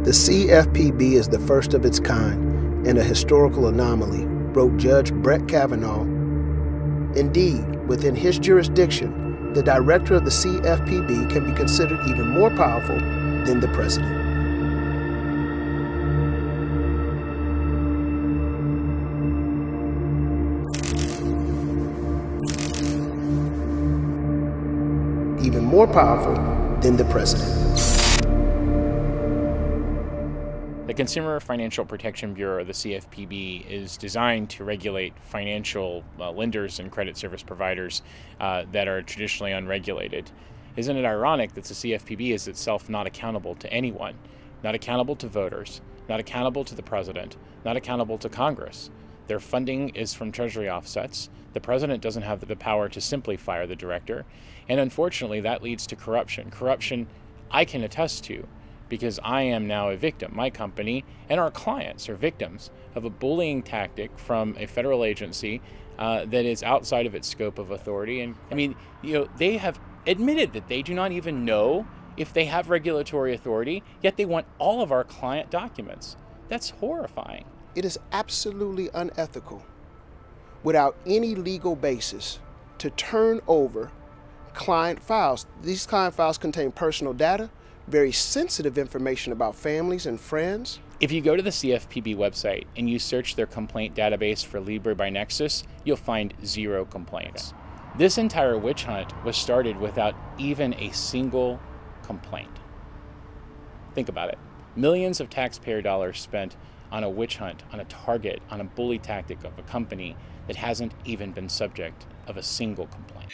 The CFPB is the first of its kind and a historical anomaly, wrote Judge Brett Kavanaugh. Indeed, within his jurisdiction, the director of the CFPB can be considered even more powerful than the president. Even more powerful than the president. The Consumer Financial Protection Bureau, the CFPB, is designed to regulate financial lenders and credit service providers that are traditionally unregulated. Isn't it ironic that the CFPB is itself not accountable to anyone, not accountable to voters, not accountable to the president, not accountable to Congress? Their funding is from Treasury offsets. The president doesn't have the power to simply fire the director. And unfortunately, that leads to corruption. Corruption I can attest to, because I am now a victim. My company and our clients are victims of a bullying tactic from a federal agency that is outside of its scope of authority. And I mean, they have admitted that they do not even know if they have regulatory authority, yet they want all of our client documents. That's horrifying. It is absolutely unethical, without any legal basis, to turn over client files. These client files contain personal data, very sensitive information about families and friends. If you go to the CFPB website and you search their complaint database for Libre by Nexus, you'll find 0 complaints. This entire witch hunt was started without even a single complaint. Think about it. Millions of taxpayer dollars spent on a witch hunt, on a target, on a bully tactic of a company that hasn't even been subject of a single complaint.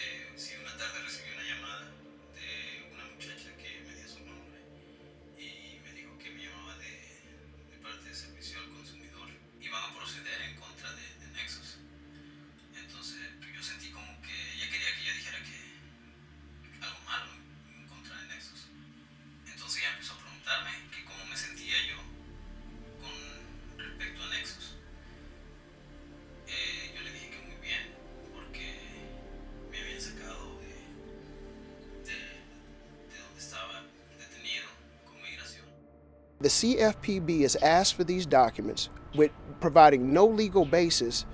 The CFPB has asked for these documents with providing no legal basis,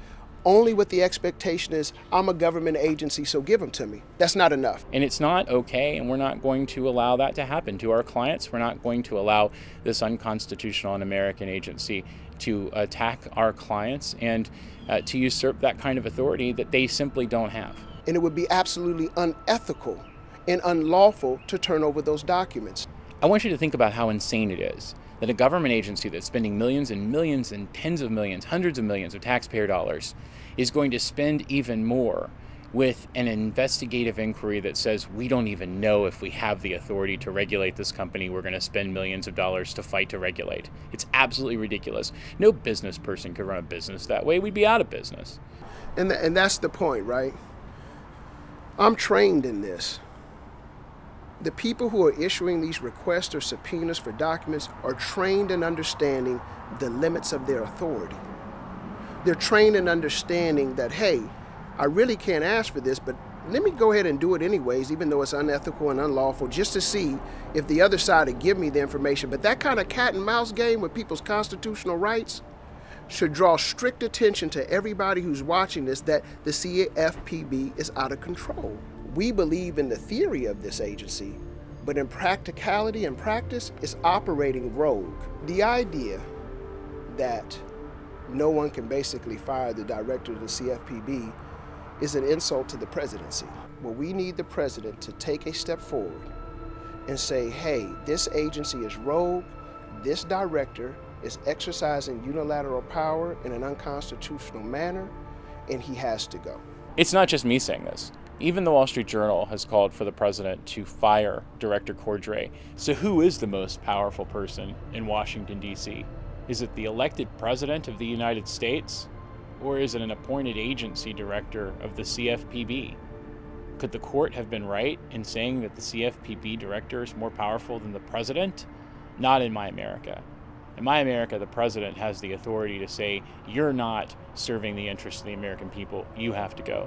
only with the expectation is, I'm a government agency, so give them to me. That's not enough. And it's not okay, and we're not going to allow that to happen to our clients. We're not going to allow this unconstitutional un-American agency to attack our clients and to usurp that kind of authority that they simply don't have. And it would be absolutely unethical and unlawful to turn over those documents. I want you to think about how insane it is that a government agency that's spending millions and millions and tens of millions, hundreds of millions of taxpayer dollars is going to spend even more with an investigative inquiry that says we don't even know if we have the authority to regulate this company. We're going to spend millions of dollars to fight to regulate. It's absolutely ridiculous. No business person could run a business that way. We'd be out of business. And that's the point, right? I'm trained in this. The people who are issuing these requests or subpoenas for documents are trained in understanding the limits of their authority. They're trained in understanding that, hey, I really can't ask for this, but let me go ahead and do it anyways, even though it's unethical and unlawful, just to see if the other side will give me the information. But that kind of cat and mouse game with people's constitutional rights should draw strict attention to everybody who's watching this, that the CFPB is out of control. We believe in the theory of this agency, but in practicality and practice, it's operating rogue. The idea that no one can basically fire the director of the CFPB is an insult to the presidency. Well, we need the president to take a step forward and say, hey, this agency is rogue, this director is exercising unilateral power in an unconstitutional manner, and he has to go. It's not just me saying this. Even the Wall Street Journal has called for the president to fire Director Cordray. So who is the most powerful person in Washington, D.C.? Is it the elected president of the United States? Or is it an appointed agency director of the CFPB? Could the court have been right in saying that the CFPB director is more powerful than the president? Not in my America. In my America, the president has the authority to say, you're not serving the interests of the American people, you have to go.